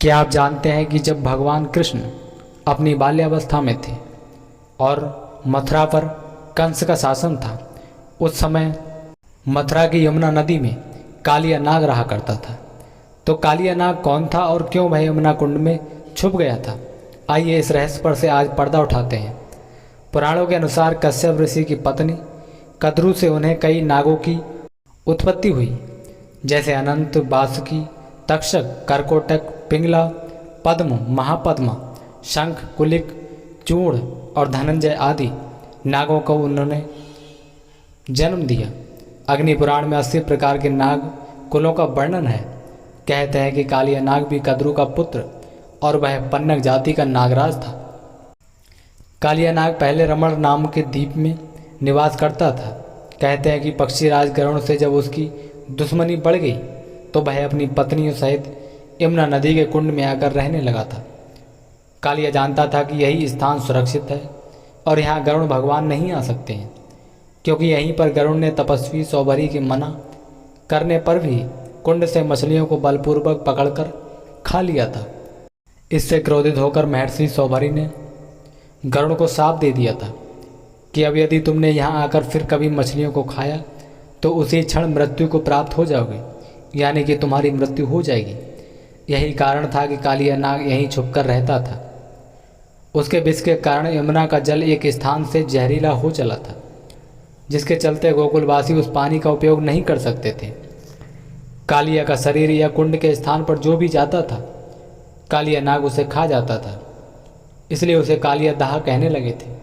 क्या आप जानते हैं कि जब भगवान कृष्ण अपनी बाल्यावस्था में थे और मथुरा पर कंस का शासन था, उस समय मथुरा की यमुना नदी में कालिया नाग रहा करता था। तो कालिया नाग कौन था और क्यों वह यमुना कुंड में छुप गया था? आइए इस रहस्य पर से आज पर्दा उठाते हैं। पुराणों के अनुसार कश्यप ऋषि की पत्नी कद्रू से उन्हें कई नागों की उत्पत्ति हुई, जैसे अनंत, बासुकी, तक्षक, करकोटक, पिंगला, पद्म, महापद्मा, शंख, कुलिक, चूर्ण और धनंजय आदि नागों को उन्होंने जन्म दिया। अग्नि पुराण में 80 प्रकार के नाग कुलों का वर्णन है। कहते हैं कि कालिया नाग भी कद्रू का पुत्र और वह पन्नग जाति का नागराज था। कालिया नाग पहले रमण नाम के द्वीप में निवास करता था। कहते हैं कि पक्षीराज गरुण से जब उसकी दुश्मनी बढ़ गई तो वह अपनी पत्नियों सहित यमुना नदी के कुंड में आकर रहने लगा था। कालिया जानता था कि यही स्थान सुरक्षित है और यहाँ गरुण भगवान नहीं आ सकते हैं, क्योंकि यहीं पर गरुण ने तपस्वी सौभरी के मना करने पर भी कुंड से मछलियों को बलपूर्वक पकड़कर खा लिया था। इससे क्रोधित होकर महर्षि सौभरी ने गरुड़ को शाप दे दिया था कि अब यदि तुमने यहाँ आकर फिर कभी मछलियों को खाया तो उसी क्षण मृत्यु को प्राप्त हो जाओगे, यानी कि तुम्हारी मृत्यु हो जाएगी। यही कारण था कि कालिया नाग यहीं छुपकर रहता था। उसके विष के कारण यमुना का जल एक स्थान से जहरीला हो चला था, जिसके चलते गोकुलवासी उस पानी का उपयोग नहीं कर सकते थे। कालिया का शरीर या कुंड के स्थान पर जो भी जाता था, कालिया नाग उसे खा जाता था, इसलिए उसे कालिया दाह कहने लगे थे।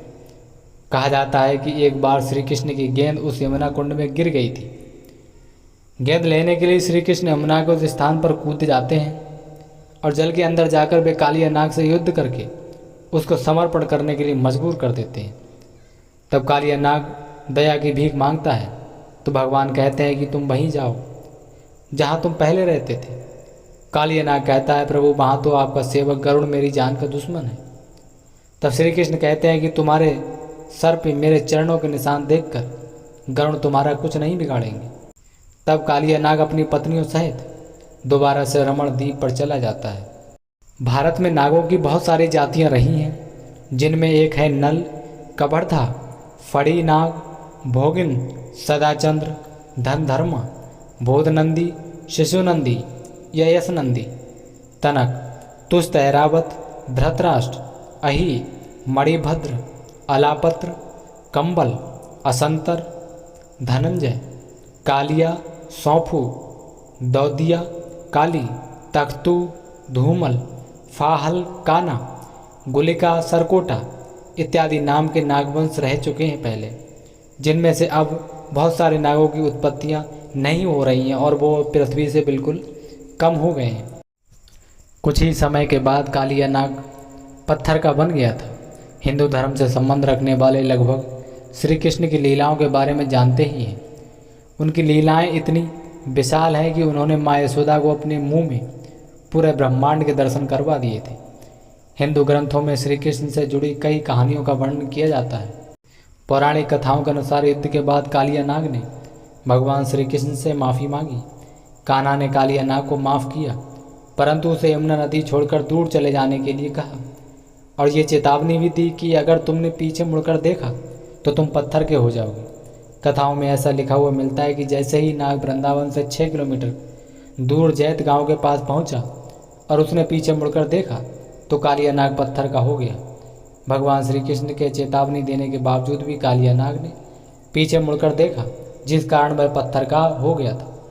कहा जाता है कि एक बार श्री कृष्ण की गेंद उस यमुना कुंड में गिर गई थी। गेंद लेने के लिए श्री कृष्ण यमुना के उस स्थान पर कूद जाते हैं और जल के अंदर जाकर वे कालिया नाग से युद्ध करके उसको समर्पण करने के लिए मजबूर कर देते हैं। तब कालिया नाग दया की भीख मांगता है तो भगवान कहते हैं कि तुम वहीं जाओ जहाँ तुम पहले रहते थे। कालिया नाग कहता है, प्रभु वहाँ तो आपका सेवक गरुड़ मेरी जान का दुश्मन है। तब श्री कृष्ण कहते हैं कि तुम्हारे सर पे मेरे चरणों के निशान देखकर गरुड़ तुम्हारा कुछ नहीं बिगाड़ेंगे। तब कालिया नाग अपनी पत्नियों सहित दोबारा से रमण द्वीप पर चला जाता है। भारत में नागों की बहुत सारी जातियां रही हैं, जिनमें एक है नल, कबरधा, फड़ी नाग, भोगिन, सदाचंद्र, धनधर्मा, बोधनंदी, शिशुनंदी, यशनंदी, तनक, तुष्ट, ऐरावत, धृतराष्ट्र, अहि, मणिभद्र, अलापत्र, कंबल, असंतर, धनंजय, कालिया, सौंफू, दौदिया, काली, तख्तू, धूमल, फाहल, काना, गुलिका, सरकोटा इत्यादि नाम के नागवंश रह चुके हैं पहले, जिनमें से अब बहुत सारे नागों की उत्पत्तियां नहीं हो रही हैं और वो पृथ्वी से बिल्कुल कम हो गए हैं। कुछ ही समय के बाद कालिया नाग पत्थर का बन गया था। हिंदू धर्म से संबंध रखने वाले लगभग श्री कृष्ण की लीलाओं के बारे में जानते ही हैं। उनकी लीलाएं इतनी विशाल हैं कि उन्होंने माँ यशोदा को अपने मुंह में पूरे ब्रह्मांड के दर्शन करवा दिए थे। हिंदू ग्रंथों में श्री कृष्ण से जुड़ी कई कहानियों का वर्णन किया जाता है। पौराणिक कथाओं के अनुसार युद्ध के बाद कालिया नाग ने भगवान श्री कृष्ण से माफ़ी मांगी। कान्हा ने कालिया नाग को माफ़ किया, परंतु उसे यमुना नदी छोड़कर दूर चले जाने के लिए कहा और ये चेतावनी भी दी कि अगर तुमने पीछे मुड़कर देखा तो तुम पत्थर के हो जाओगे। कथाओं में ऐसा लिखा हुआ मिलता है कि जैसे ही नाग वृंदावन से 6 किलोमीटर दूर जैत गांव के पास पहुंचा और उसने पीछे मुड़कर देखा तो कालिया नाग पत्थर का हो गया। भगवान श्री कृष्ण के चेतावनी देने के बावजूद भी कालिया नाग ने पीछे मुड़कर देखा, जिस कारण वह पत्थर का हो गया था।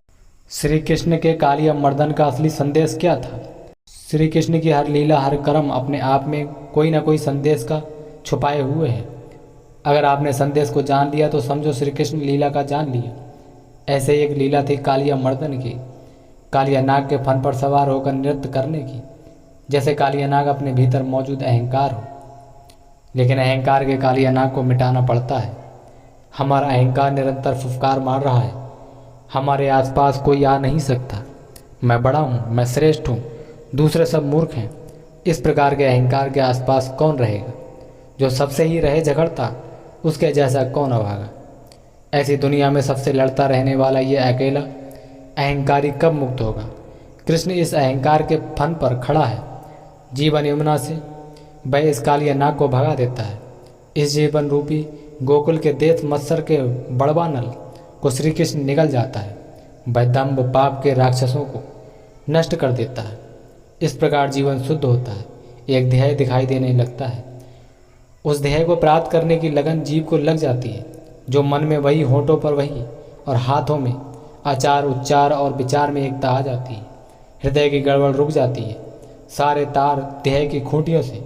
श्री कृष्ण के कालिया मर्दन का असली संदेश क्या था? श्री कृष्ण की हर लीला, हर कर्म अपने आप में कोई ना कोई संदेश का छुपाए हुए है। अगर आपने संदेश को जान लिया तो समझो श्री कृष्ण लीला का जान लिया। ऐसे ही एक लीला थी कालिया मर्दन की, कालिया नाग के फन पर सवार होकर नृत्य करने की। जैसे कालिया नाग अपने भीतर मौजूद अहंकार हो, लेकिन अहंकार के कालिया नाग को मिटाना पड़ता है। हमारा अहंकार निरंतर फुफकार मार रहा है, हमारे आसपास कोई आ नहीं सकता, मैं बड़ा हूँ, मैं श्रेष्ठ हूँ, दूसरे सब मूर्ख हैं। इस प्रकार के अहंकार के आसपास कौन रहेगा? जो सबसे ही रहे झगड़ता, उसके जैसा कौन अभागा। ऐसी दुनिया में सबसे लड़ता रहने वाला ये अकेला अहंकारी कब मुक्त होगा? कृष्ण इस अहंकार के फन पर खड़ा है। जीवन यमुना से वह इस कालिया नाग को भगा देता है। इस जीवन रूपी गोकुल के देश मत्सर के बड़वा नल को श्री कृष्ण निगल जाता है। वह दम्भ पाप के राक्षसों को नष्ट कर देता है। इस प्रकार जीवन शुद्ध होता है, एक ध्येय दिखाई देने लगता है। उस ध्येय को प्राप्त करने की लगन जीव को लग जाती है। जो मन में वही, होठों पर वही और हाथों में आचार उच्चार और विचार में एकता आ जाती है। हृदय की गड़बड़ रुक जाती है। सारे तार ध्येय की खूंटियों से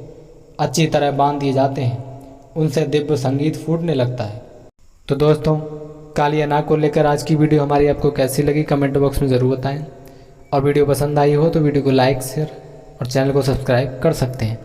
अच्छी तरह बांध दिए जाते हैं। उनसे दिव्य संगीत फूटने लगता है। तो दोस्तों, कालिया नाग को लेकर आज की वीडियो हमारी आपको कैसी लगी कमेंट बॉक्स में ज़रूर बताएं। और वीडियो पसंद आई हो तो वीडियो को लाइक, शेयर और चैनल को सब्सक्राइब कर सकते हैं।